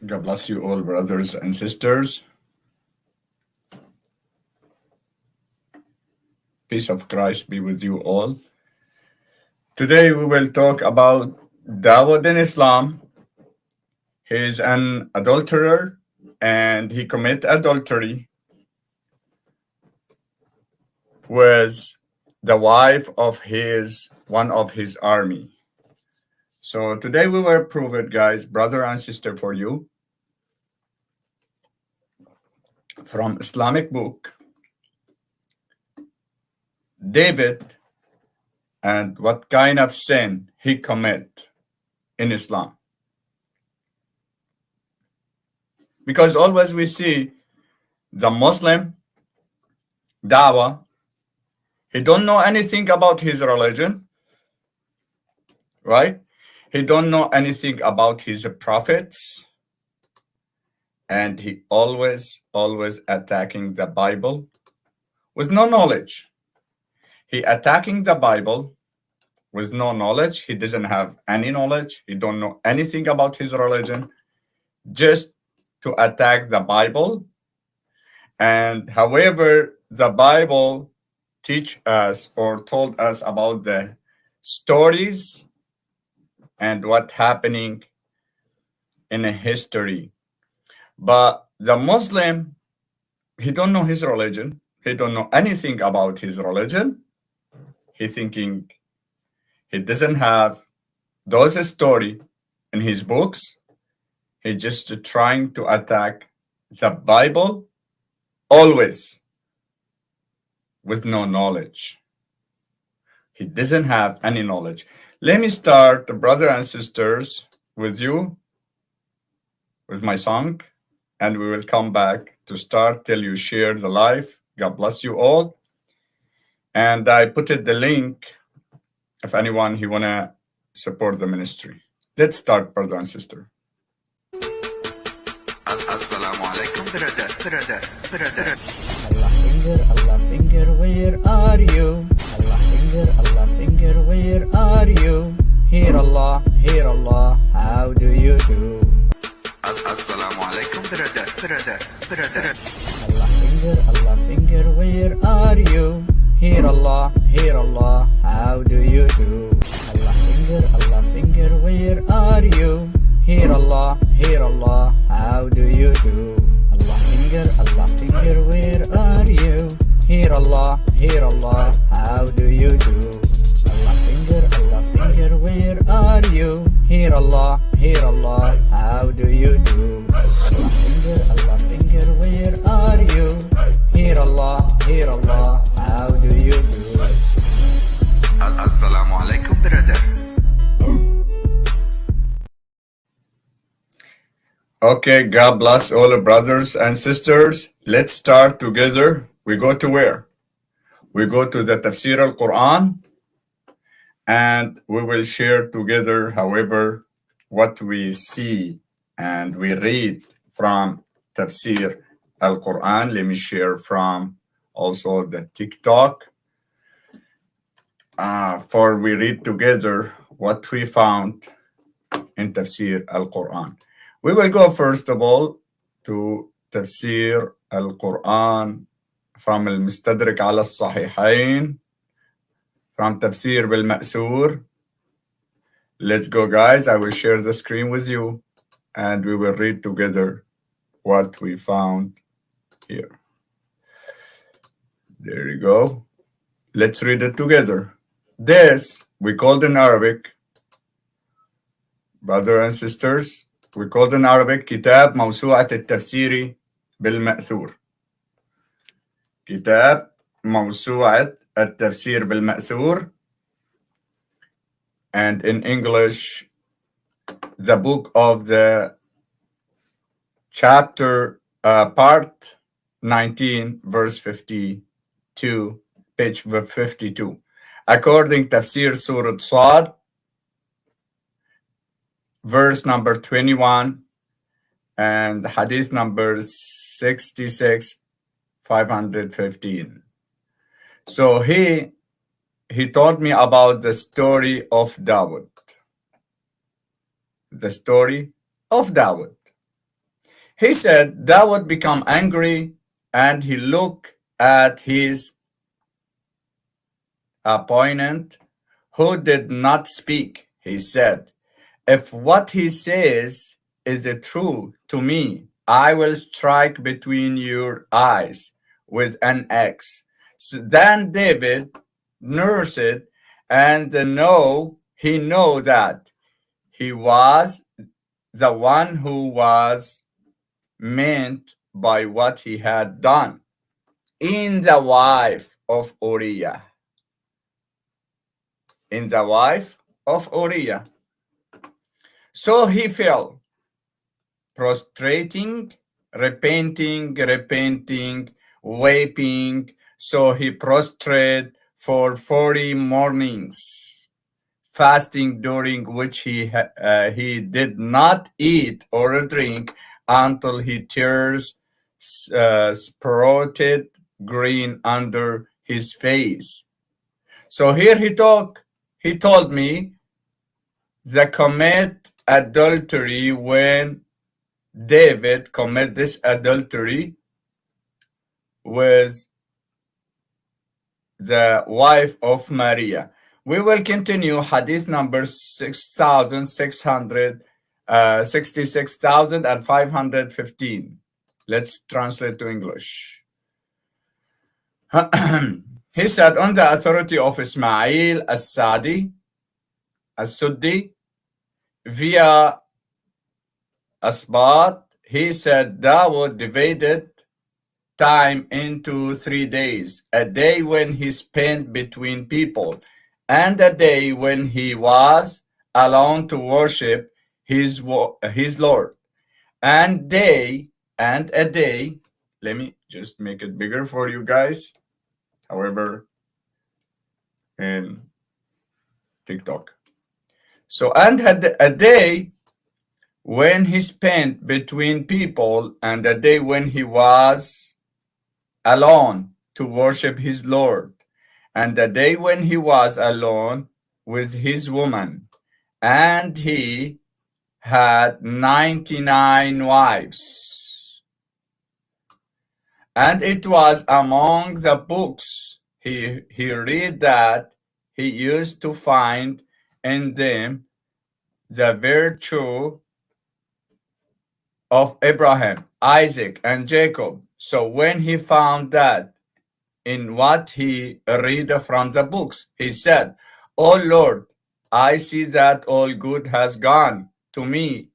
God bless you all, brothers and sisters. Peace of Christ be with you all. Today we will talk about Dawood in Islam. He is an adulterer and he commit adultery with the wife of one of his army. So today we will prove it, guys, brother and sister, for you from Islamic book, David, and what kind of sin he commit in Islam. Because always we see the Muslim dawah, he don't know anything about his religion, right? He don't know anything about his prophets, and he always attacking the Bible with no knowledge. He attacking the Bible with no knowledge. He doesn't have any knowledge. He don't know anything about his religion, just to attack the Bible. And however the Bible teach us or told us about the stories and what happening in a history. But the Muslim, he don't know his religion. He don't know anything about his religion. He thinking he doesn't have those story in his books. He just trying to attack the Bible always with no knowledge. He doesn't have any knowledge. Let me start, brothers and sisters, with you, with my song, and we will come back to start till you share the live. God bless you all. And I put it the link if anyone he wanna support the ministry. Let's start, brother and sister. Assalamu alaikum, brother. Allah finger, where are you? Allah finger, where are you? Hear Allah, how do you do? Assalamu alaikum, brother. Allah finger, where are you? Hear Allah, how do you do? Allah finger, where are you? Hear Allah, how do you do? Allah finger, where are you? Hear Allah, how do you do? Allah finger, where are you? Hear Allah, how do you do? Allah finger, where are you? Hear Allah, how do you do? Assalamu alaikum, brother. Okay, God bless all the brothers and sisters. Let's start together. We go to where? We go to the Tafsir al-Quran, and we will share together, however, what we see and we read from Tafsir al-Quran. Let me share from also the TikTok. For we read together what we found in Tafsir al-Quran. We will go first of all to Tafsir al-Quran from al-Mustadrak ala al-Sahihain, from Tafsir bil-Ma'sur. Let's go, guys. I will share the screen with you and we will read together what we found here. There you go. Let's read it together. This we called in Arabic, brothers and sisters, we called in Arabic كتاب موسوعة التفسير بالمأثور. كتاب موسوعة التفسير بالمأثور. And in English, the book of the chapter, part 19, verse 52, page 52. According Tafsir Surah Sad, verse number 21, and hadith number 66, 515. So he told me about the story of Dawood. The story of Dawood. He said Dawood became angry and he looked at his opponent who did not speak. He said, if what he says is true to me, I will strike between your eyes with an axe. So then David nursed it and he know that he was the one who was meant by what he had done in the wife of Uriah. In the wife of Uriah. So he fell, prostrating, repenting, weeping. So he prostrated for 40 mornings, fasting during which he did not eat or drink until he tears sprouted green under his face. So here he told me the commit adultery when David commit this adultery with the wife of Maria. We will continue hadith number 66,515. Let's translate to English. He said, on the authority of Ismail as-Sadi, as-Suddi, via Asbat, he said Dawood divided time into 3 days, a day when he spent between people, and a day when he was alone to worship his Lord, and a day, let me just make it bigger for you guys, however, in TikTok. So, and had a day when he spent between people, and a day when he was alone to worship his Lord, and the day when he was alone with his woman, and he had 99 wives. And it was among the books he read that he used to find in them the virtue of Abraham, Isaac, and Jacob. So when he found that in what he read from the books, he said, "O Lord, I see that all good has gone to me,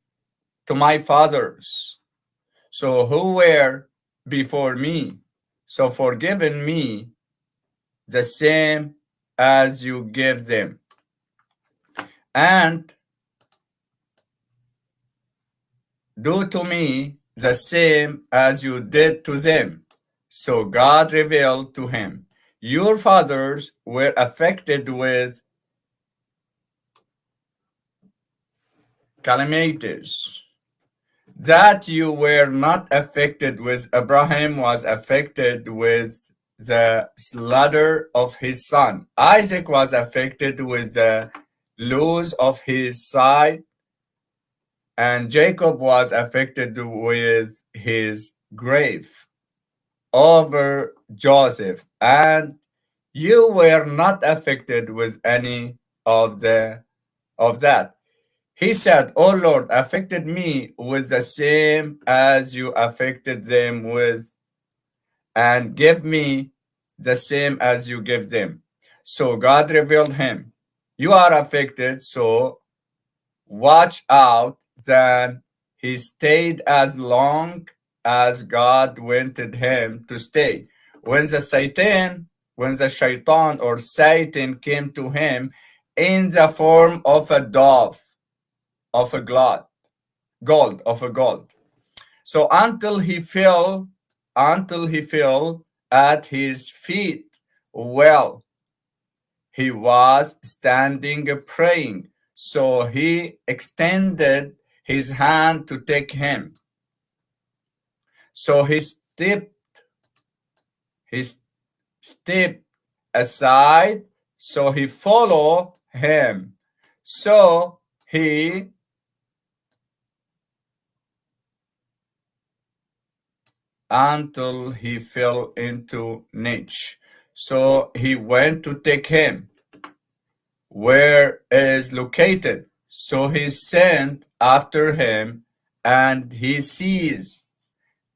to my fathers, so who were before me, so forgiven me the same as you give them, and do to me the same as you did to them." So God revealed to him, your fathers were affected with calamities that you were not affected with. Abraham was affected with the slaughter of his son. Isaac was affected with the loss of his sight, and Jacob was affected with his grave over Joseph, and you were not affected with any of that. He said, "O Lord, affected me with the same as you affected them with, and give me the same as you give them." So God revealed him, you are affected, so watch out. Then he stayed as long as God wanted him to stay. When the shaitan or Satan came to him in the form of a dove, of a gold. So until he fell at his feet, well, he was standing praying. So he extended his hand to take him. So he stepped aside, so he followed him. So he until he fell into niche. So he went to take him where is located. So he sent after him, and he sees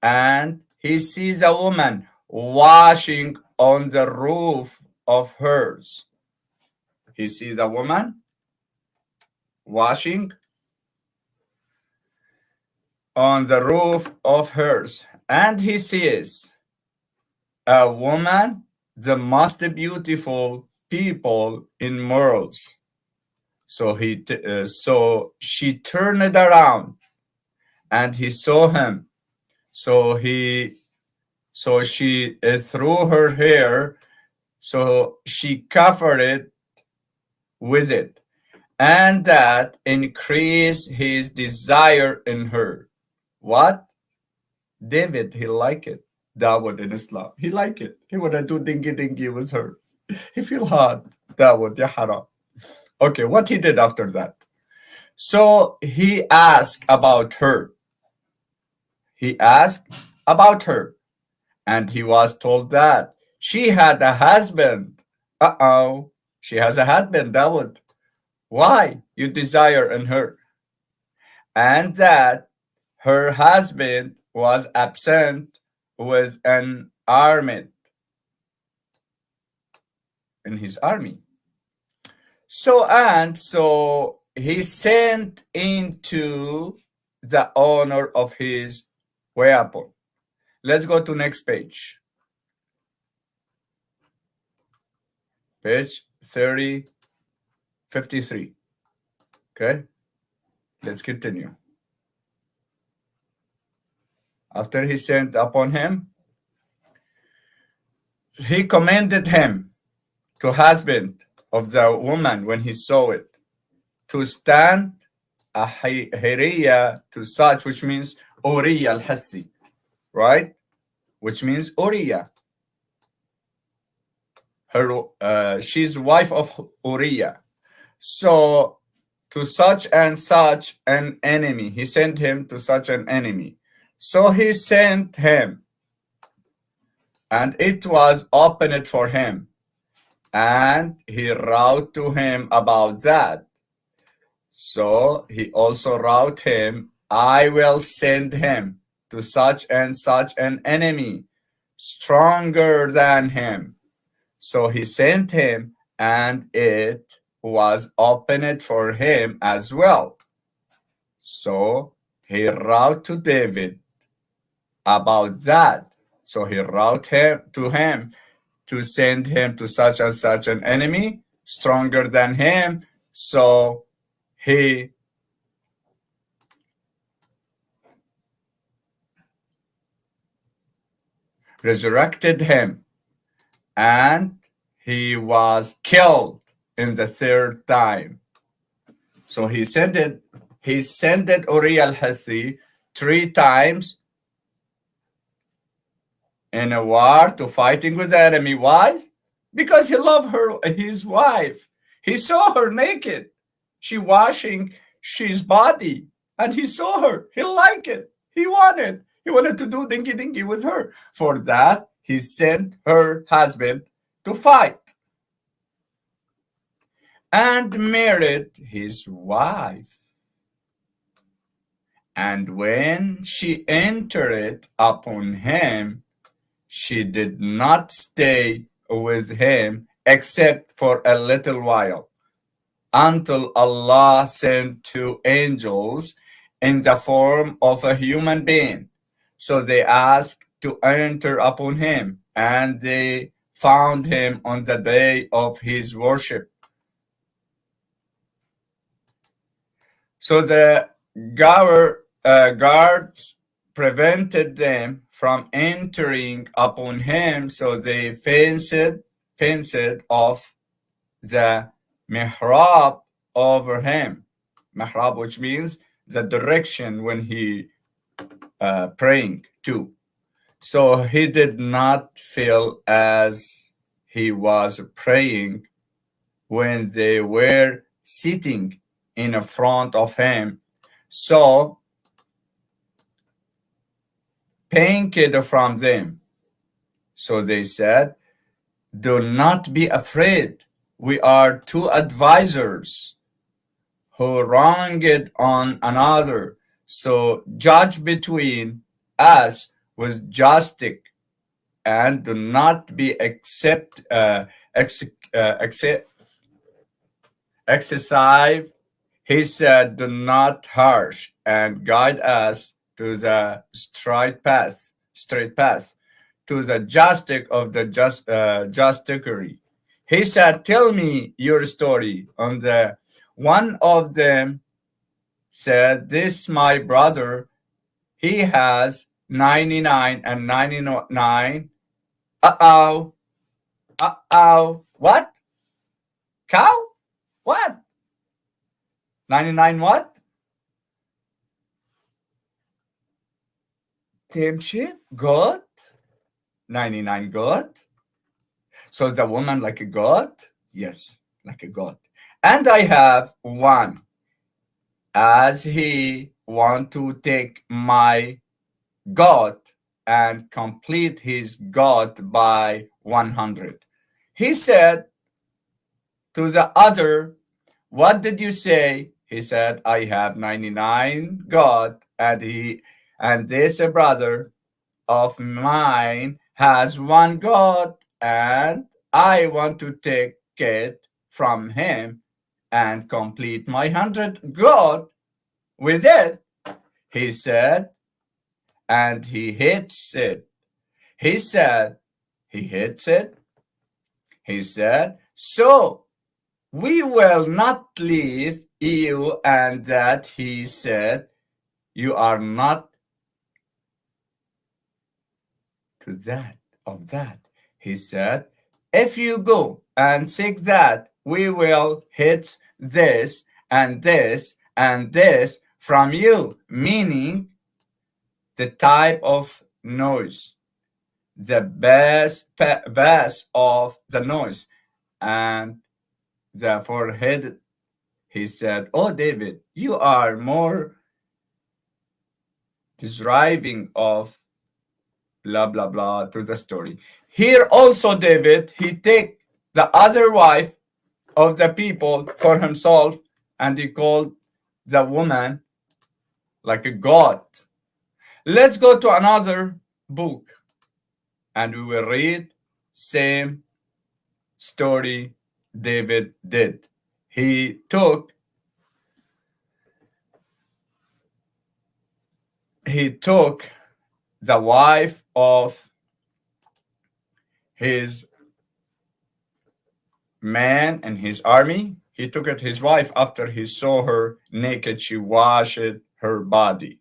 a woman washing on the roof of hers. He sees a woman washing on the roof of hers, and he sees a woman, the most beautiful people in morals. So she turned it around, and he saw him. So she threw her hair, so she covered it with it, and that increased his desire in her. What? David, he liked it. Dawood in Islam, he liked it. He wanna do dingy with her. He feel hot. Dawood, ya haram. Okay, what he did after that? So he asked about her. And he was told that she had a husband. She has a husband, Dawood. Why you desire in her? And that her husband was absent with an army in his army. So he sent into the owner of his weapon. Let's go to next page. Page 53. Okay, let's continue. After he sent upon him, he commanded him to husband of the woman when he saw it, to stand a hiriya to such, which means Uriya al-Hassi, right? Which means Uriya. She's wife of Uriya. So to such and such an enemy, he sent him to such an enemy. So he sent him, and it was opened for him, and he wrote to him about that. So he also wrote him, I will send him to such and such an enemy, stronger than him. So he sent him, and it was opened for him as well. So he wrote to David about that. So he wrote to him to send him to such and such an enemy, stronger than him. So he resurrected him, and he was killed in the third time. So he sent Uriah al-Hathi 3 times in a war to fighting with the enemy. Why? Because he loved her, his wife. He saw her naked. She washing his body, and he saw her. He liked it. He wanted to do dingy with her. For that, he sent her husband to fight and married his wife. And when she entered upon him, she did not stay with him except for a little while, until Allah sent 2 angels in the form of a human being. So they asked to enter upon him, and they found him on the day of his worship. So the guards prevented them from entering upon him, so they fenced off the mihrab over him. Mihrab, which means the direction when he praying to. So he did not feel as he was praying when they were sitting in front of him. So painted from them. So they said, do not be afraid. We are two advisors who wronged on another. So judge between us with justice and do not be excessive. He said, do not harsh and guide us to the straight path, to the justice of the justiciary. He said, tell me your story. On the one of them said, this my brother, he has 99 and 99. Uh-oh. Uh-oh. What? Cow? What? 99 what? Timship? Goat? 99 goat? So the woman like a goat? Yes, like a goat. And I have one. As he want to take my goat and complete his goat by 100. He said to the other, what did you say? He said, I have 99 goat, and this brother of mine has one goat, and I want to take it from him and complete my 100 goat with it. He said, and he hits it. He said, he hits it. He said, so we will not leave you, and that he said, you are not to that of that. He said, if you go and seek that, we will hit this and this and this from you, meaning the type of noise, the bass of the noise, and the forehead. He said, oh, David, you are more describing of blah, blah, blah to the story. Here also, David, he take the other wife of the people for himself, and he called the woman like a god. Let's go to another book, and we will read same story David did. He took the wife of his man and his army. He took it his wife after he saw her naked. She washed her body.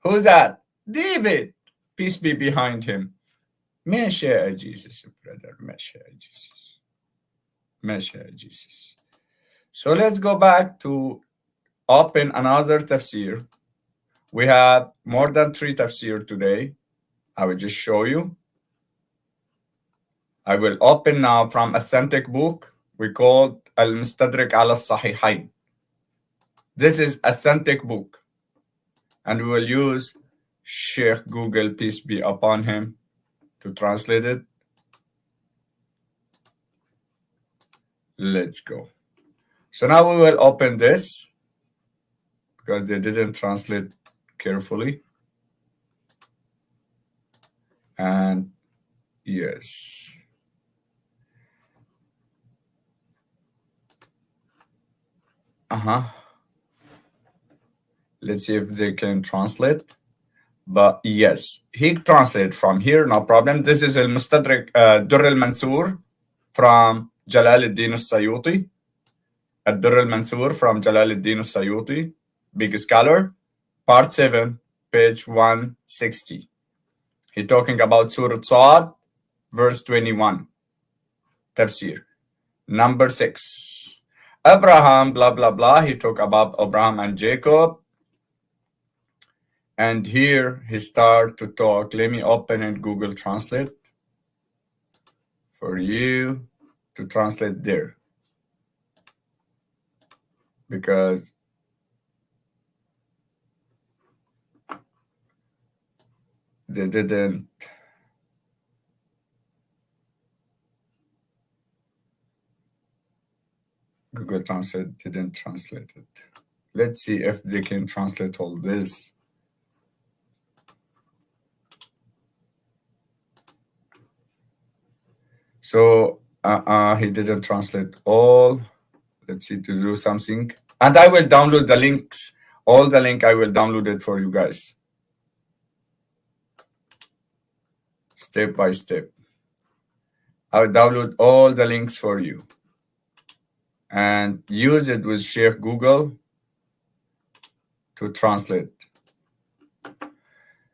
Who's that? David. Peace be behind him. Mesha Jesus, brother. Mesha Jesus. Mesha Jesus. So let's go back to open another tafsir. We have more than 3 tafsir today. I will just show you. I will open now from authentic book. We call Al-Mustadrak ala Sahihain. This is authentic book. And we will use Sheikh Google, peace be upon him, to translate it. Let's go. So now we will open this because they didn't translate carefully. And yes. Let's see if they can translate. But yes, he translated from here, no problem. This is Al-Mustadrak Durr al-Mansur from Jalaluddin al-Sayuti. Durr al-Mansur from Jalaluddin al-Sayuti, big scholar, part 7, page 160. He's talking about Surah Sad, verse 21. Tafsir. Number 6. Abraham, blah, blah, blah. He talked about Abraham and Jacob. And here he started to talk. Let me open it, Google Translate, for you to translate there. they didn't. Google Translate didn't translate it. Let's see if they can translate all this. So he didn't translate all. Let's see to do something. And I will download the links. All the link I will download it for you guys. Step by step. I will download all the links for you. And use it with Sheikh Google to translate.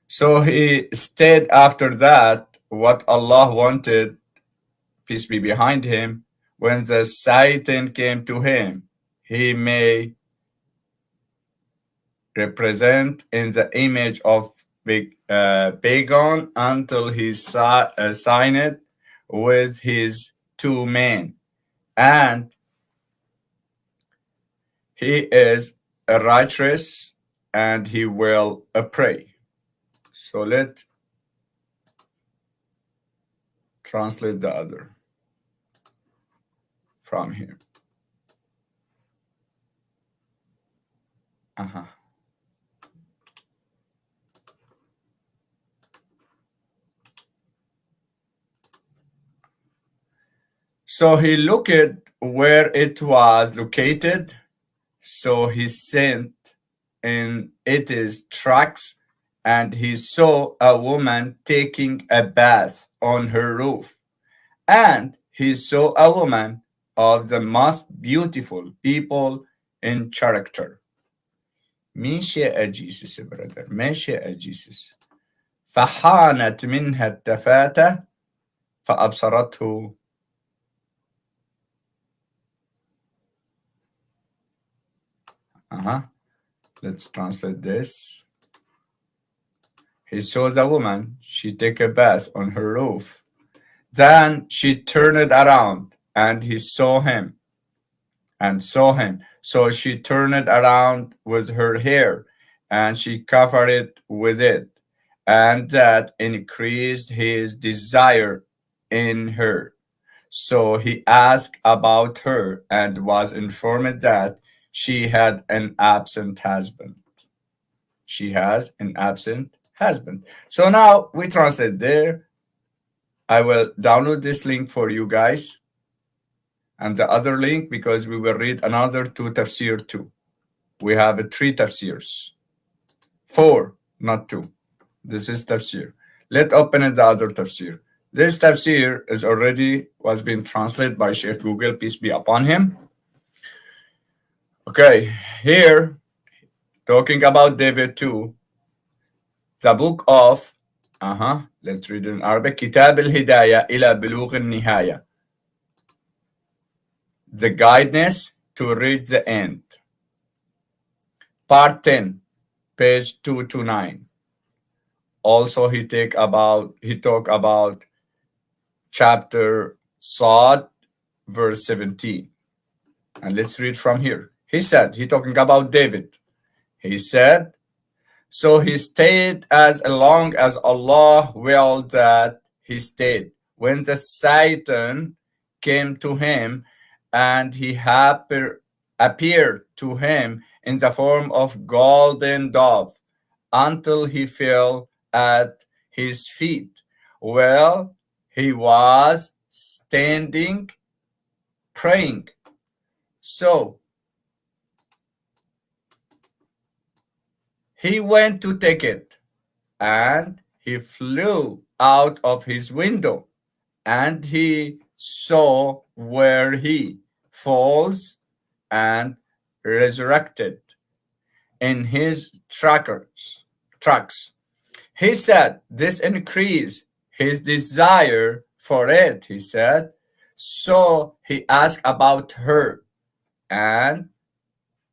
So he stayed after that what Allah wanted, peace be behind him, when the Satan came to him, he may represent in the image of pagan until he signed it with his two men. And he is a righteous and he will pray. So let's translate the other from here. So he looked where it was located. So he sent in its tracks, and he saw a woman taking a bath on her roof. And he saw a woman of the most beautiful people in character. ماشي أجيسس brother ماشي أجيسس فحانت منها التفاتة فأبصرته. Let's translate this. He saw the woman, she took a bath on her roof. Then she turned around and he saw him and saw him. So she turned around with her hair and she covered it with it. And that increased his desire in her. So he asked about her and was informed that she had an absent husband. She has an absent husband. So now we translate there. I will download this link for you guys and the other link because we will read another two tafsir too. We have 3 tafsirs. 4, not 2. This is tafsir. Let's open the other tafsir. This tafsir is already was being translated by Sheikh Google, peace be upon him. Okay, here talking about David too. The book of let's read in Arabic. كتاب الهداية إلى بلوغ النهاية. The guidance to reach the end. Part 10, page 229. Also, he talk about chapter Sad, verse 17. And let's read from here. He said, he talking about David. He said, so he stayed as long as Allah willed that he stayed. When the Satan came to him and he appeared to him in the form of golden dove until he fell at his feet. Well, he was standing praying. So he went to take it, and he flew out of his window, and he saw where he falls and resurrected in his tracks. He said, this increased his desire for it, he said. So he asked about her, and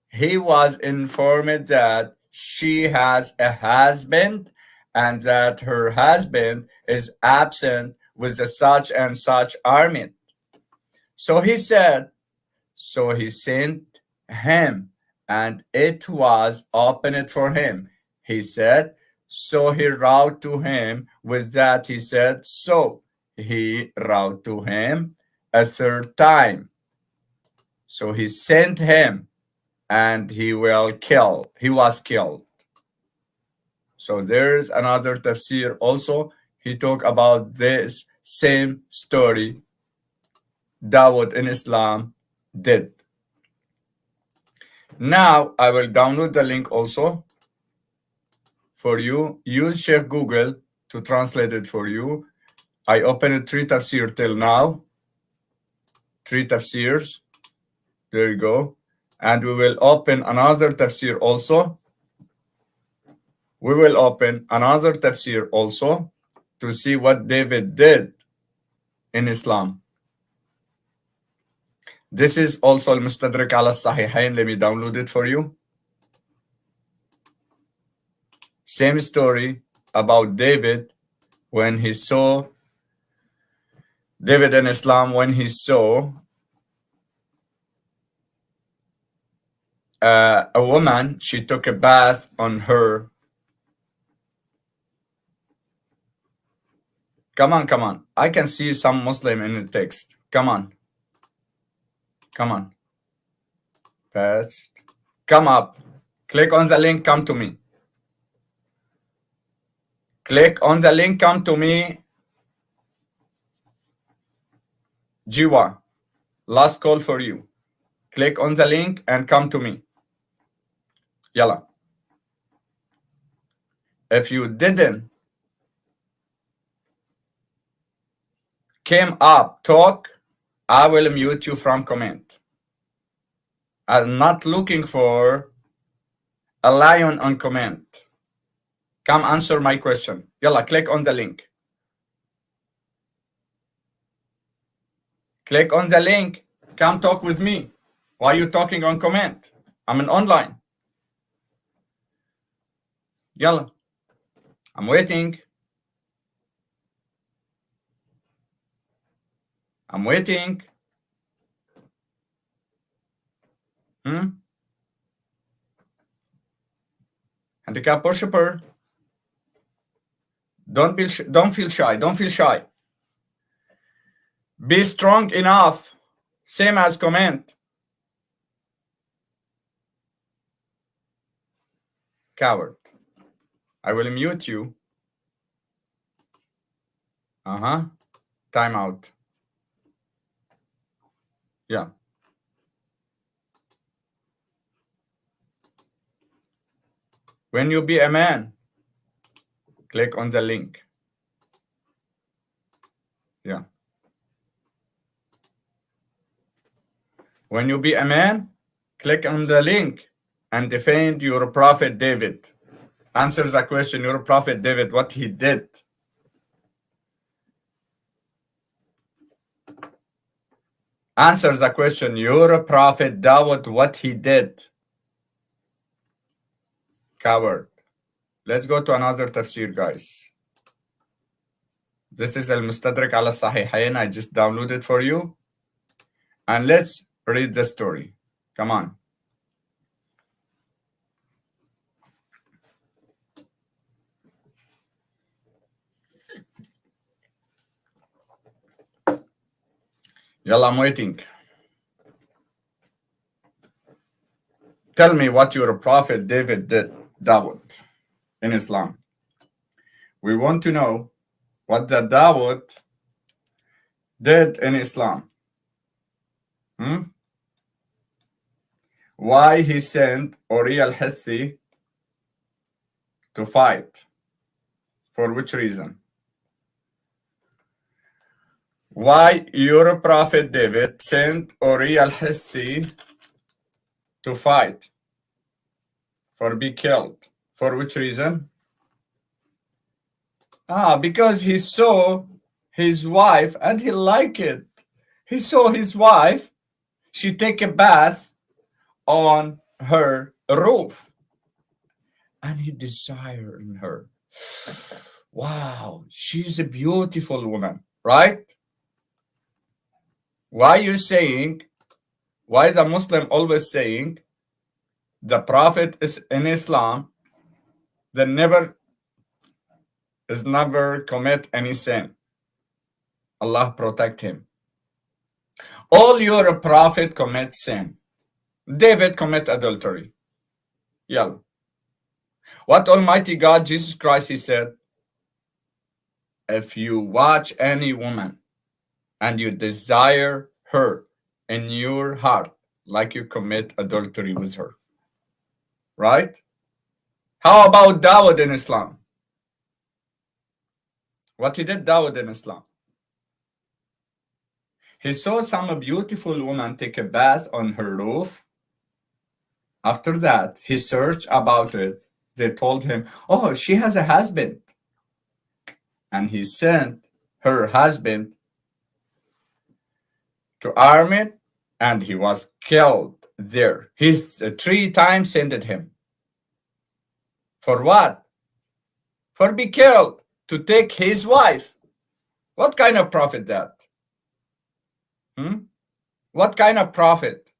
he was informed that she has a husband and that her husband is absent with the such and such army. So he said, so he sent him, and it was opened for him. He said, So he wrote to him. With that he said, so he wrote to him a third time. So he sent him, and he was killed. So there's another tafsir also. He talked about this same story Dawood in Islam did. Now I will download the link also for you. Use Chef Google to translate it for you. I opened 3 tafsir till now. 3 tafsirs. There you go. And we will open another tafsir also. We will open another tafsir also to see what David did in Islam. This is also Al-Mustadrak ala Sahihain. Let me download it for you. Same story about David when he saw David in Islam, when he saw a woman, she took a bath on her. Come on, come on. I can see some Muslim in the text. Come on. Come on. Paste. Come up. Click on the link, come to me. Click on the link, come to me. Jiwa. Last call for you. Click on the link and come to me. Yalla. If you didn't came up, talk, I will mute you from comment. I'm not looking for a lion on comment. Come answer my question. Yalla, click on the link. Click on the link. Come talk with me. Why are you talking on comment? I'm an online. Yalla. I'm waiting. I'm waiting. Handicap worshiper. Don't feel shy. Don't feel shy. Be strong enough. Same as comment. Coward. I will mute you. Time out. Yeah. When you be a man, click on the link. Yeah. When you be a man, click on the link and defend your prophet David. Answer the question, your prophet David, what he did. Answer the question, your prophet Dawood, what he did. Coward. Let's go to another tafsir, guys. This is Al-Mustadrak ala Sahihain. I just downloaded for you. And let's read the story. Come on. Yalla, I'm waiting. Tell me what your prophet David did, Dawood, in Islam. We want to know what the Dawood did in Islam. Why he sent Uri al-Hithi to fight? For which reason? Why your prophet David sent Uri al-Hithi to fight? For be killed. For which reason? Because he saw his wife and he liked it. He saw his wife, she take a bath on her roof. And he desired her. Wow, she's a beautiful woman, right? Why you saying, why the Muslim always saying, the Prophet is in Islam, they never He's never commit any sin. Allah protect him. All your prophet commit sin. David commit adultery. Yalla. What Almighty God, Jesus Christ, he said, if you watch any woman and you desire her in your heart, like you commit adultery with her. Right? How about Dawood in Islam? What he did, Dawood in Islam? He saw some beautiful woman take a bath on her roof. After that, he searched about it. They told him, oh, she has a husband. And he sent her husband to arm it, and he was killed there. He 3 times sent him. For what? For be killed, to take his wife. What kind of prophet that? What kind of prophet?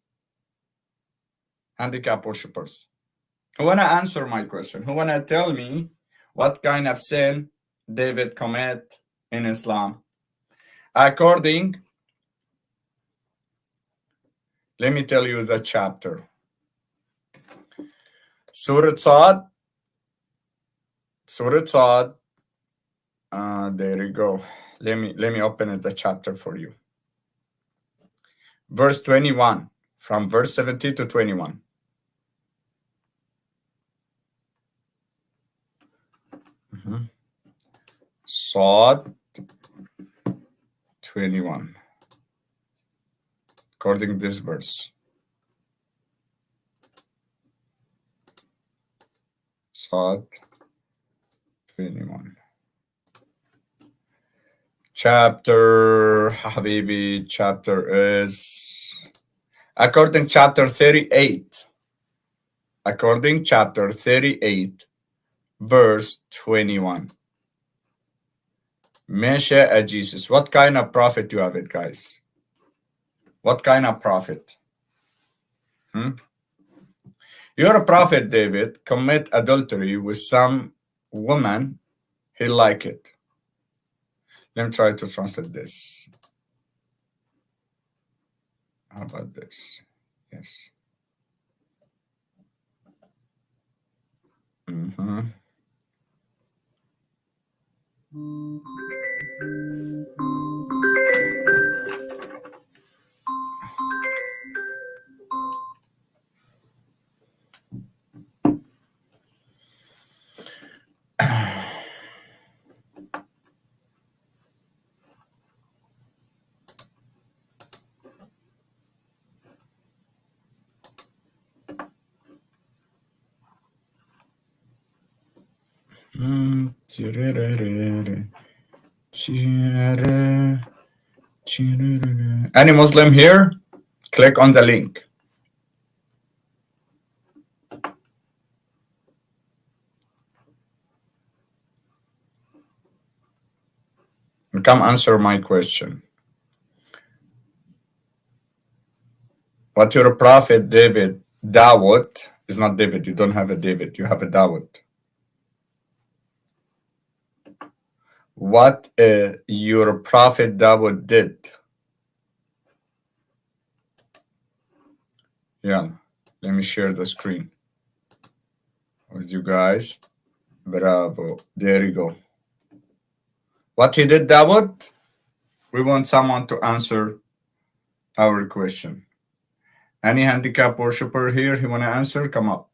Handicap worshippers. Who wanna answer my question? Who wanna tell me what kind of sin David commit in Islam? According, let me tell you the chapter. Surah Sad. Surah Sad. There you go. Let me open it, the chapter for you. Verse 21, from verse 17 to 21. Sad 21. According to this verse. Sad 21. Chapter, Habibi, chapter is, according chapter 38. According chapter 38, verse 21. Mesha Jesus. What kind of prophet you have it, guys? What kind of prophet? You're a prophet, David, commit adultery with some woman, he like it. Let me try to translate this. How about this? Yes. Any Muslim here? Click on the link. Come answer my question. What your prophet David, Dawood, is not David, you don't have a David, you have a Dawood. What your prophet Dawood did. Yeah, let me share the screen with you guys. Bravo, there you go. What he did, Dawood? We want someone to answer our question. Any handicap worshipper here, he want to answer? Come up.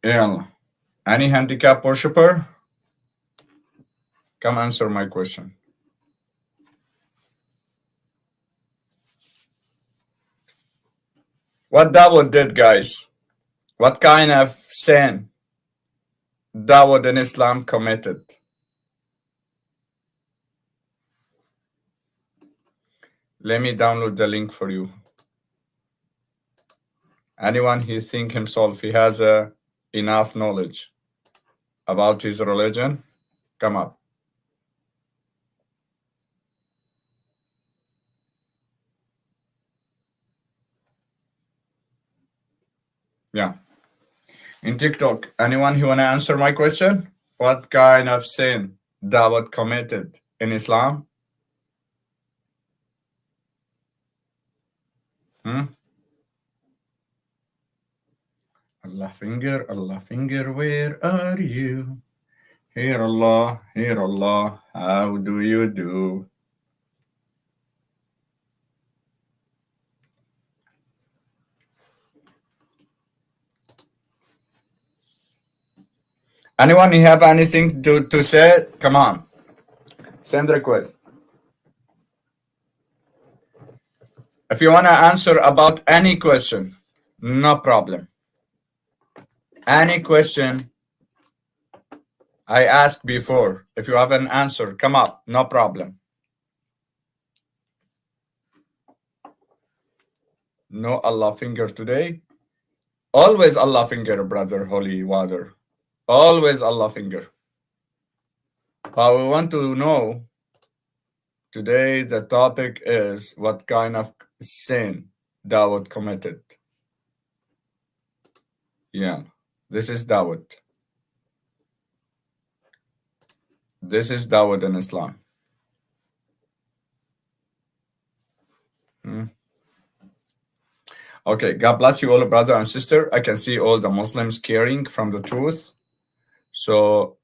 Yeah. Any handicap worshipper? Come answer my question. What Dawood did, guys? What kind of sin Dawood in Islam committed? Let me download the link for you. Anyone who think himself he has enough knowledge about his religion, come up. Yeah. In TikTok, anyone who wanna answer my question? What kind of sin Dawood committed in Islam? Allah finger, where are you? Here Allah, how do you do? Anyone who have anything to say? Come on, send request. If you want to answer about any question, no problem. Any question I asked before, if you have an answer, come up, no problem. No Allah finger today. Always Allah finger, brother, holy water. Always Allah finger. But we want to know, today the topic is what kind of sin Dawood committed. Yeah, this is Dawood. This is Dawood in Islam. Okay, God bless you all, brother and sister. I can see all the Muslims caring from the truth. So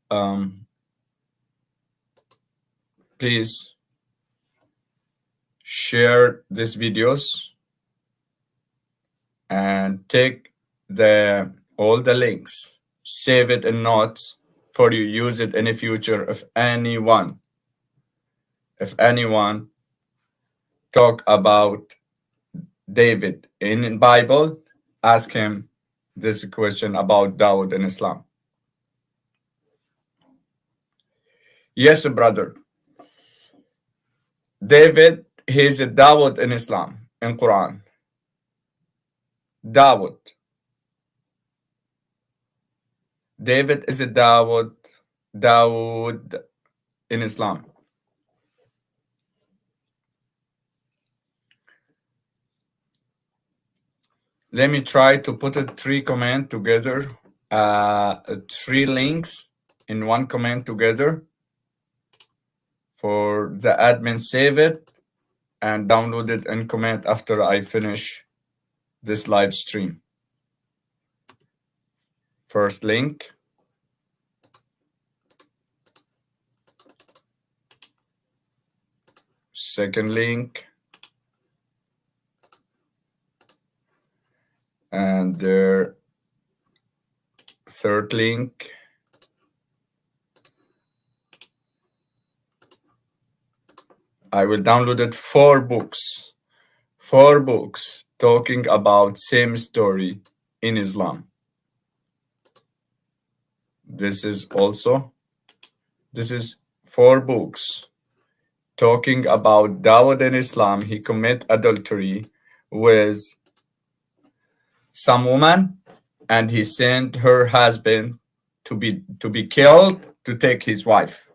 please share these videos and take all the links, save it in notes for you use it in the future. If anyone talk about David in Bible, ask him this question about Dawood in Islam. Yes, brother. David, he is a Dawood in Islam, in Quran. Dawood. David is a Dawood in Islam. Let me try to put 3 comments together, 3 links in 1 comment together for the admin. Save it and download it and comment after I finish this live stream. First link. Second link. And their third link. I will download it 4 books. 4 books talking about same story in Islam. This is 4 books talking about Dawood in Islam. He commit adultery with some woman, and he sent her husband to be killed to take his wife.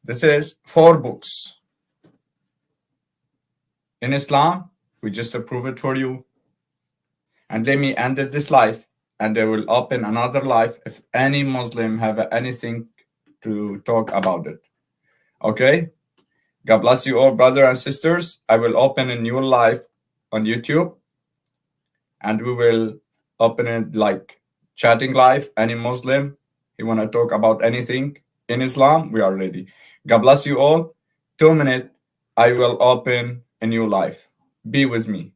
This is 4 books. In Islam, we just approve it for you. And let me end this live, and I will open another live if any Muslim have anything to talk about it. Okay? God bless you all, brothers and sisters. I will open a new live on YouTube, and we will open it like chatting live. Any Muslim, you want to talk about anything in Islam, we are ready. God bless you all. 2 minutes, I will open a new live. Be with me.